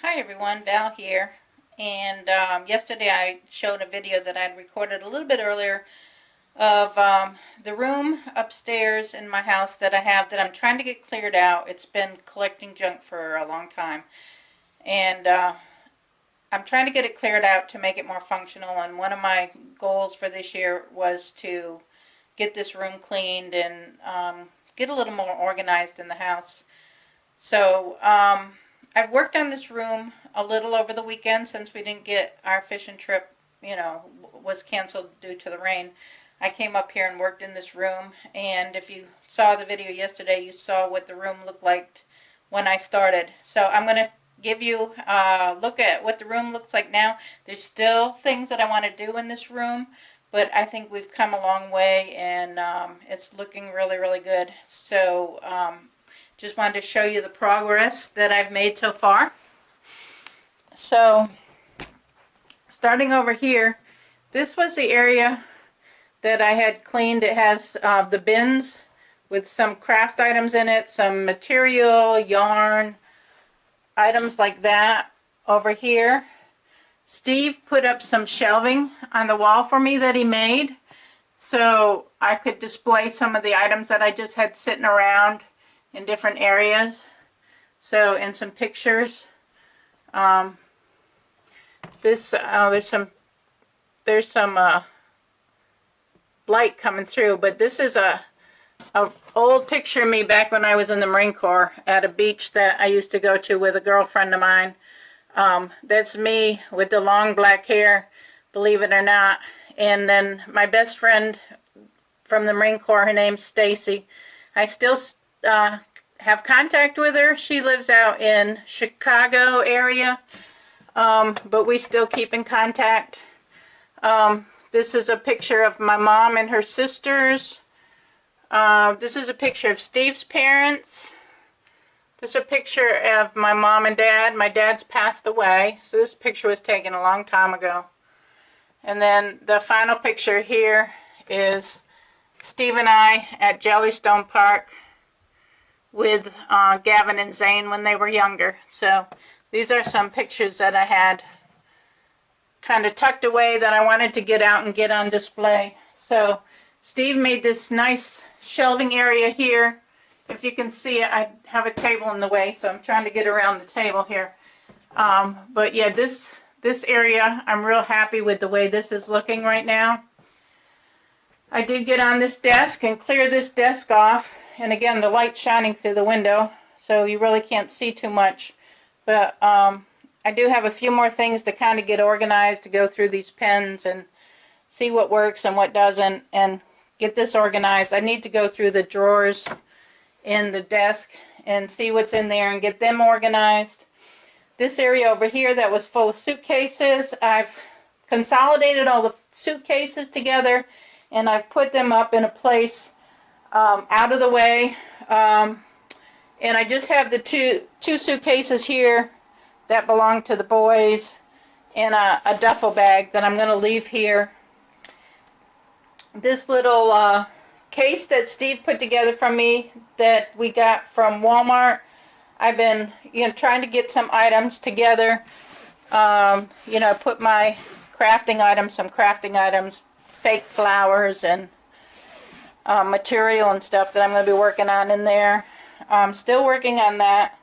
Hi everyone, Val here. And yesterday I showed a video that I'd recorded a little bit earlier of the room upstairs in my house that I have that I'm trying to get cleared out. It's been collecting junk for a long time. And I'm trying to get it cleared out to make it more functional. And one of my goals for this year was to get this room cleaned and get a little more organized in the house. So I've worked on this room a little over the weekend since we didn't get our fishing trip, was canceled due to the rain. I came up here and worked in this room, and if you saw the video yesterday, you saw what the room looked like when I started. So I'm going to give you a look at what the room looks like now. There's still things that I want to do in this room, but I think we've come a long way, and it's looking really, really good. So just wanted to show you the progress that I've made so far. So, starting over here, this was the area that I had cleaned. It has the bins with some craft items in it, some material, yarn, items like that over here. Steve put up some shelving on the wall for me that he made so I could display some of the items that I just had sitting around in different areas. So, and some pictures. There's some light coming through, but this is a old picture of me back when I was in the Marine Corps at a beach that I used to go to with a girlfriend of mine. That's me with the long black hair, believe it or not. And then my best friend from the Marine Corps, her name's Stacy. I still have contact with her. She lives out in Chicago area, but we still keep in contact. This is a picture of my mom and her sisters. This is a picture of Steve's parents. This is a picture of my mom and dad. My dad's passed away, so this picture was taken a long time ago. And then the final picture here is Steve and I at Jellystone Park with Gavin and Zane when they were younger. So these are some pictures that I had kind of tucked away that I wanted to get out and get on display. So Steve made this nice shelving area here. If you can see it, I have a table in the way, so I'm trying to get around the table here. But yeah, this area, I'm real happy with the way this is looking right now. I did get on this desk and clear this desk off. And again, the light's shining through the window, so you really can't see too much. But I do have a few more things to kind of get organized, to go through these pens and see what works and what doesn't, and get this organized. I need to go through the drawers in the desk and see what's in there and get them organized. This area over here that was full of suitcases, I've consolidated all the suitcases together, and I've put them up in a place out of the way, and I just have the two suitcases here that belong to the boys, and a duffel bag that I'm going to leave here. This little case that Steve put together for me that we got from Walmart, I've been trying to get some items together, put my some crafting items, fake flowers and material and stuff that I'm going to be working on in there. I'm still working on that.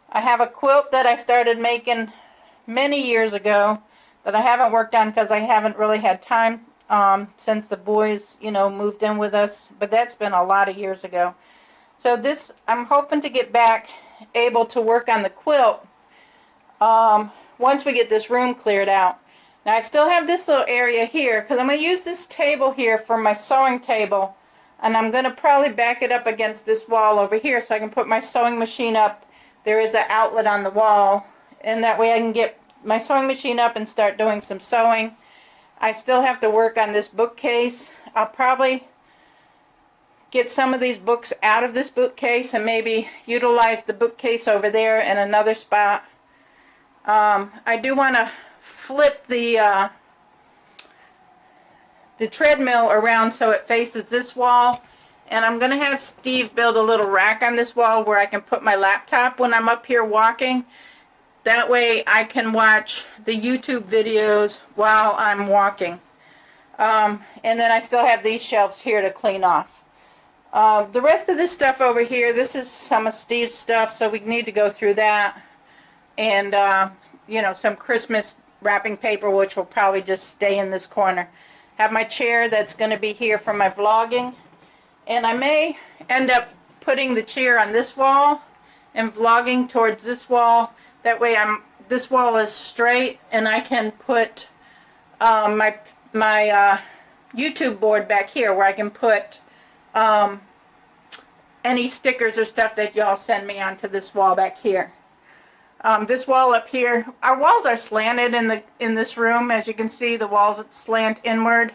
I have a quilt that I started making many years ago that I haven't worked on because I haven't really had time since the boys, moved in with us. But that's been a lot of years ago. So this, I'm hoping to get back able to work on the quilt once we get this room cleared out. Now I still have this little area here because I'm going to use this table here for my sewing table. And I'm going to probably back it up against this wall over here so I can put my sewing machine up. There is an outlet on the wall, and that way I can get my sewing machine up and start doing some sewing. I still have to work on this bookcase. I'll probably get some of these books out of this bookcase and maybe utilize the bookcase over there in another spot. I do want to flip the treadmill around so it faces this wall, and I'm going to have Steve build a little rack on this wall where I can put my laptop when I'm up here walking. That way I can watch the YouTube videos while I'm walking. And then I still have these shelves here to clean off. The rest of this stuff over here, this is some of Steve's stuff, so we need to go through that. And, you know, some Christmas wrapping paper, which will probably just stay in this corner. Have my chair that's going to be here for my vlogging. And I may end up putting the chair on this wall and vlogging towards this wall. That way this wall is straight and I can put my YouTube board back here where I can put any stickers or stuff that y'all send me onto this wall back here. This wall up here, our walls are slanted in this room. As you can see, the walls slant inward.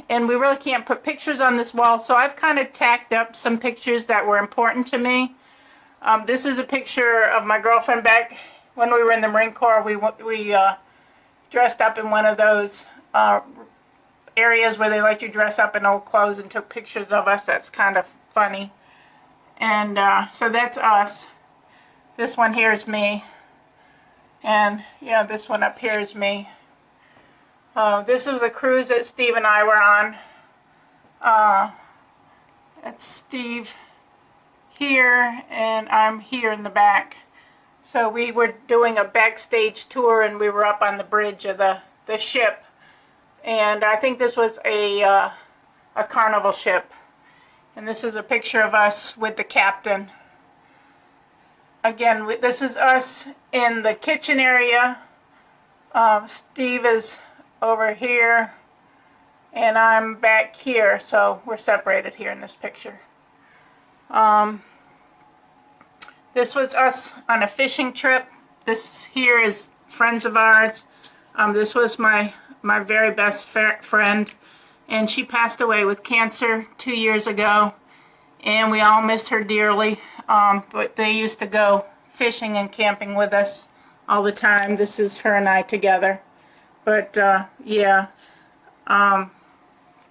And we really can't put pictures on this wall, so I've kind of tacked up some pictures that were important to me. This is a picture of my girlfriend back when we were in the Marine Corps. We dressed up in one of those areas where they let you dress up in old clothes and took pictures of us. That's kind of funny. And so that's us. This one here is me. And yeah, this one up here is me. This was a cruise that Steve and I were on. That's Steve here, and I'm here in the back. So we were doing a backstage tour, and we were up on the bridge of the ship. And I think this was a carnival ship. And this is a picture of us with the captain. Again, this is us in the kitchen area. Steve is over here, and I'm back here, so we're separated here in this picture. This was us on a fishing trip. This here is friends of ours. This was my very best friend, and she passed away with cancer 2 years ago, and we all missed her dearly. But they used to go fishing and camping with us all the time. This is her and I together. But yeah,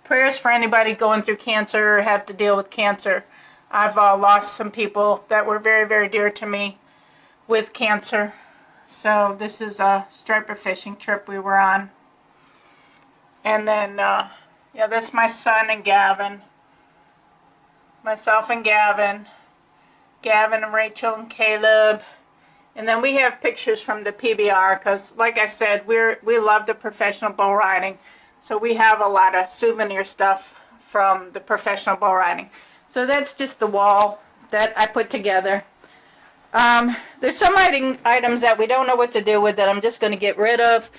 prayers for anybody going through cancer or have to deal with cancer. I've lost some people that were very, very dear to me with cancer. So this is a striper fishing trip we were on. And then, yeah, that's my son and Gavin. Myself and Gavin. Gavin and Rachel and Caleb. And then we have pictures from the PBR because, like I said, we love the professional bull riding. So we have a lot of souvenir stuff from the professional bull riding. So that's just the wall that I put together. There's some items that we don't know what to do with that I'm just going to get rid of.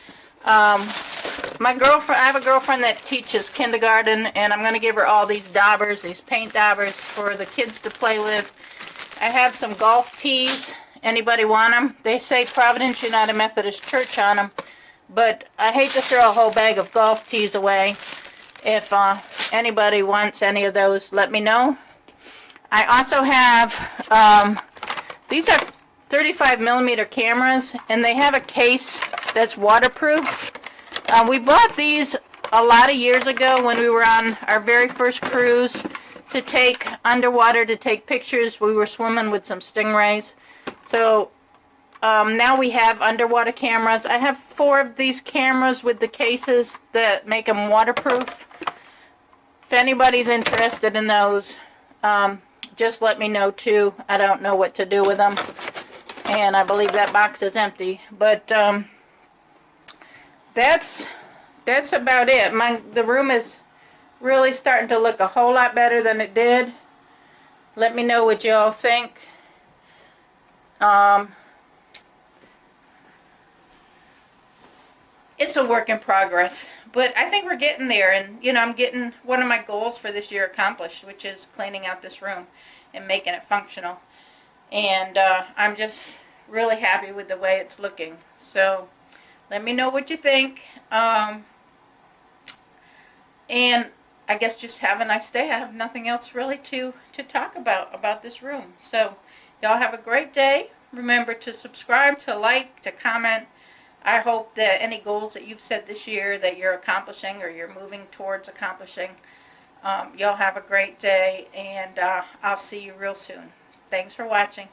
My girlfriend, I have a girlfriend that teaches kindergarten, and I'm going to give her all these daubers, these paint daubers for the kids to play with. I have some golf tees. Anybody want them? They say Providence United Methodist Church on them, but I hate to throw a whole bag of golf tees away. If anybody wants any of those, let me know. I also have, these are 35mm cameras, and they have a case that's waterproof. We bought these a lot of years ago when we were on our very first cruise to take underwater, to take pictures. We were swimming with some stingrays. So now we have underwater cameras. I have 4 of these cameras with the cases that make them waterproof. If anybody's interested in those, just let me know too. I don't know what to do with them. And I believe that box is empty. But that's about it. The room is really starting to look a whole lot better than it did. Let me know what y'all think. It's a work in progress, but I think we're getting there, and you know, I'm getting one of my goals for this year accomplished, which is cleaning out this room and making it functional. And I'm just really happy with the way it's looking. So let me know what you think. And I guess just have a nice day. I have nothing else really to talk about this room. So y'all have a great day. Remember to subscribe, to like, to comment. I hope that any goals that you've set this year that you're accomplishing or you're moving towards accomplishing, y'all have a great day, and I'll see you real soon. Thanks for watching.